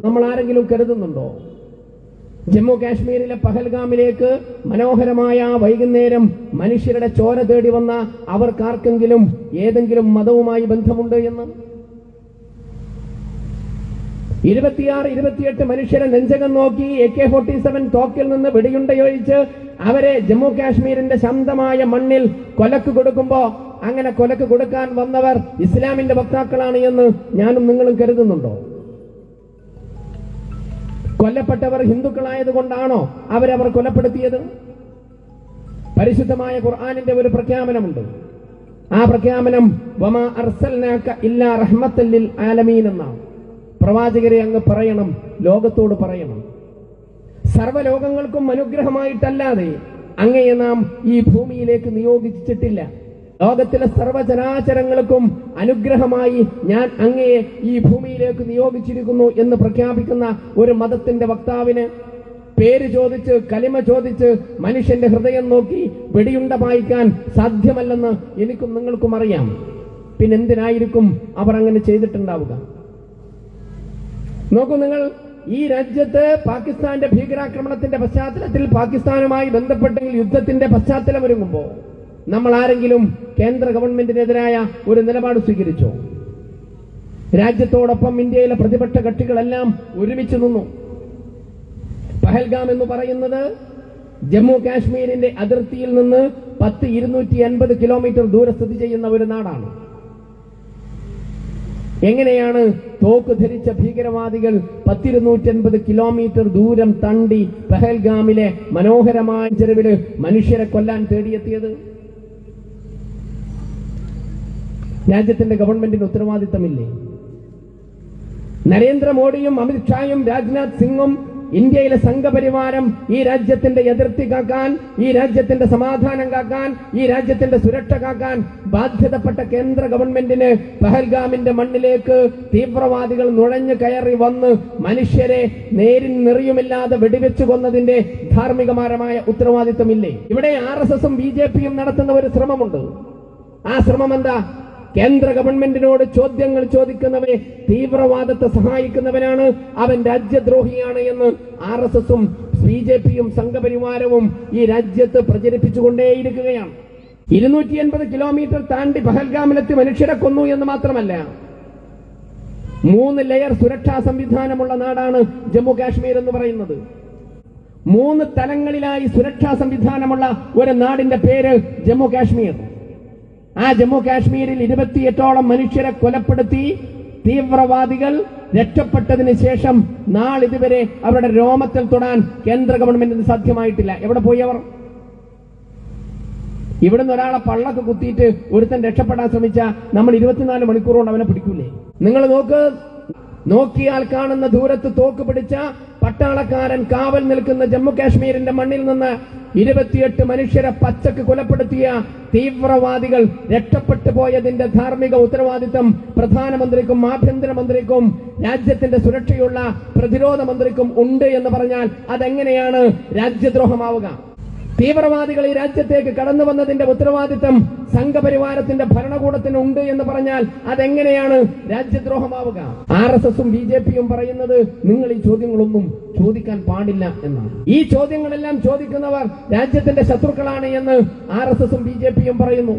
നമ്മൾ ആരെങ്കിലും കരുതുന്നുണ്ടോ? ജമ്മു കാശ്മീരിലെ പഹൽഗാമിലേക്ക് മനോഹരമായ വൈകുന്നേരം മനുഷ്യരുടെ ചോര തേടി വന്ന അവർക്കാർക്കെങ്കിലും ഏതെങ്കിലും മതവുമായി ബന്ധമുണ്ട് എന്ന്? 26-28 മനുഷ്യരെ നെഞ്ചകം നോക്കി AK-47 തോക്കിൽ നിന്ന് വെടിയുണ്ടയൊഴിച്ച് അവരെ ജമ്മു കാശ്മീരിന്റെ ശാന്തമായ മണ്ണിൽ കൊലക്ക് കൊടുക്കുമ്പോ അങ്ങനെ കൊലക്ക് കൊടുക്കാൻ വന്നവർ ഇസ്ലാമിന്റെ വക്താക്കളാണ് എന്ന് ഞാനും നിങ്ങളും കരുതുന്നുണ്ടോ? കൊല്ലപ്പെട്ടവർ ഹിന്ദുക്കളായതുകൊണ്ടാണോ അവരവർ കൊലപ്പെടുത്തിയത്? പരിശുദ്ധമായ ഖുർആനിന്റെ ഒരു പ്രഖ്യാപനമുണ്ട്. ആ പ്രഖ്യാപനം വമാ അർസൽനാക ഇല്ലാ റഹ്മത്തൽ ലിൽ ആലമീൻ എന്നാണ്. പ്രവാചകരെ അങ്ങ് പറയണം, ലോകത്തോട് പറയണം, സർവ്വലോകങ്ങൾക്കും അനുഗ്രഹമായിട്ടല്ലാതെ അങ്ങയെ നാം ഈ ഭൂമിയിലേക്ക് നിയോഗിച്ചിട്ടില്ല. ലോകത്തിലെ സർവ്വചരാചരങ്ങൾക്കും അനുഗ്രഹമായി ഞാൻ അങ്ങയെ ഈ ഭൂമിയിലേക്ക് നിയോഗിച്ചിരിക്കുന്നു എന്ന് പ്രഖ്യാപിക്കുന്ന ഒരു മതത്തിന്റെ വക്താവിന് പേര് ചോദിച്ച് കലിമ ചോദിച്ച് മനുഷ്യന്റെ ഹൃദയം നോക്കി വെടിയുണ്ട പായിക്കാൻ സാധ്യമല്ലെന്ന് എനിക്കും നിങ്ങൾക്കും അറിയാം. പിന്നെന്തിനായിരിക്കും അവർ അങ്ങനെ ചെയ്തിട്ടുണ്ടാവുക? നോക്കൂ, നിങ്ങൾ ഈ രാജ്യത്ത് പാകിസ്ഥാന്റെ ഭീകരാക്രമണത്തിന്റെ പശ്ചാത്തലത്തിൽ പാകിസ്ഥാനുമായി ബന്ധപ്പെട്ടെങ്കിൽ യുദ്ധത്തിന്റെ പശ്ചാത്തലം ഒരുങ്ങുമ്പോ നമ്മൾ ആരെങ്കിലും കേന്ദ്ര ഗവൺമെന്റിനെതിരായ ഒരു നിലപാട് സ്വീകരിച്ചോ? രാജ്യത്തോടൊപ്പം ഇന്ത്യയിലെ പ്രതിപക്ഷ കക്ഷികളെല്ലാം ഒരുമിച്ച് നിന്നു. പഹൽഗാം എന്ന് പറയുന്നത് ജമ്മു കാശ്മീരിന്റെ അതിർത്തിയിൽ നിന്ന് 250 കിലോമീറ്റർ ദൂരെ സ്ഥിതി ചെയ്യുന്ന ഒരു നാടാണ്. എങ്ങനെയാണ് തോക്ക് ധരിച്ച ഭീകരവാദികൾ 250 കിലോമീറ്റർ ദൂരം തണ്ടി പഹൽഗാമിലെ മനോഹരമായ ചെരുവില് മനുഷ്യരെ കൊല്ലാൻ തേടിയെത്തിയത്? രാജ്യത്തിന്റെ ഗവൺമെന്റിന് ഉത്തരവാദിത്തമില്ലേ? നരേന്ദ്രമോദിയും അമിത്ഷായും രാജ്നാഥ് സിംഗും ഇന്ത്യയിലെ സംഘപരിവാരം ഈ രാജ്യത്തിന്റെ അതിർത്തി കാക്കാൻ, ഈ രാജ്യത്തിന്റെ സമാധാനം കാക്കാൻ, ഈ രാജ്യത്തിന്റെ സുരക്ഷ കാക്കാൻ ബാധ്യതപ്പെട്ട കേന്ദ്ര ഗവൺമെന്റിന് പഹൽഗാമിന്റെ മണ്ണിലേക്ക് തീവ്രവാദികൾ നുഴഞ്ഞു കയറി വന്ന് മനുഷ്യരെ നേരിൻ നെറിയുമില്ലാതെ വെടിവെച്ചു കൊന്നതിന്റെ ധാർമ്മികമായ ഉത്തരവാദിത്തമില്ലേ? ഇവിടെ RSSും BJPയും നടത്തുന്ന ഒരു ശ്രമമുണ്ട്. ആ ശ്രമം എന്താ? കേന്ദ്ര ഗവൺമെന്റിനോട് ചോദ്യങ്ങൾ ചോദിക്കുന്നവരെ തീവ്രവാദത്തെ സഹായിക്കുന്നവനാണ്, അവൻ രാജ്യദ്രോഹിയാണ് എന്ന് RSSും BJPയും സംഘപരിവാരവും ഈ രാജ്യത്ത് പ്രചരിപ്പിച്ചുകൊണ്ടേയിരിക്കുകയാണ്. 280 കിലോമീറ്റർ താണ്ടി പഹൽഗാമിലെത്തി മനുഷ്യരെ കൊന്നു എന്ന് മാത്രമല്ല, 3 ലെയർ സുരക്ഷാ സംവിധാനമുള്ള നാടാണ് ജമ്മു കാശ്മീർ എന്ന് പറയുന്നത്. 3 തലങ്ങളിലായി സുരക്ഷാ സംവിധാനമുള്ള ഒരു നാടിന്റെ പേര് ജമ്മു കാശ്മീർ. ആ ജമ്മു കാശ്മീരിൽ 28ഓളം മനുഷ്യരെ കൊലപ്പെടുത്തി തീവ്രവാദികൾ രക്ഷപ്പെട്ടതിന് ശേഷം നാളിതുവരെ അവരുടെ രോമത്തിൽ തൊടാൻ കേന്ദ്ര ഗവൺമെന്റിന് സാധ്യമായിട്ടില്ല. എവിടെ പോയി അവർ? ഇവിടുന്ന് ഒരാളെ പള്ളക്ക് കുത്തിയിട്ട് ഒരുത്തൻ രക്ഷപ്പെടാൻ ശ്രമിച്ച നമ്മൾ 24 മണിക്കൂർ കൊണ്ട് അവനെ പിടിക്കൂലേ? നിങ്ങൾ നോക്കിയാൽ കാണുന്ന ദൂരത്ത് തോക്ക് പിടിച്ച പട്ടാളക്കാരൻ കാവൽ നിൽക്കുന്ന ജമ്മു കാശ്മീരിന്റെ മണ്ണിൽ നിന്ന് 28 മനുഷ്യരെ പച്ചക്ക് കൊലപ്പെടുത്തിയ തീവ്രവാദികൾ രക്ഷപ്പെട്ടു പോയതിന്റെ ധാർമ്മിക ഉത്തരവാദിത്തം പ്രധാനമന്ത്രിക്കും ആഭ്യന്തരമന്ത്രിക്കും രാജ്യത്തിന്റെ സുരക്ഷയുള്ള പ്രതിരോധ മന്ത്രിക്കും ഉണ്ട് എന്ന് പറഞ്ഞാൽ അതെങ്ങനെയാണ് രാജ്യദ്രോഹമാവുക? തീവ്രവാദികൾ ഈ രാജ്യത്തേക്ക് കടന്നു വന്നതിന്റെ ഉത്തരവാദിത്തം സംഘപരിവാരത്തിന്റെ ഭരണകൂടത്തിന് ഉണ്ട് എന്ന് പറഞ്ഞാൽ അതെങ്ങനെയാണ് രാജ്യദ്രോഹമാവുക? RSSും BJPയും പറയുന്നത് നിങ്ങൾ ഈ ചോദ്യങ്ങളൊന്നും ചോദിക്കാൻ പാടില്ല എന്നാണ്. ഈ ചോദ്യങ്ങളെല്ലാം ചോദിക്കുന്നവർ രാജ്യത്തിന്റെ ശത്രുക്കളാണ് എന്ന് RSSും BJPയും പറയുന്നു.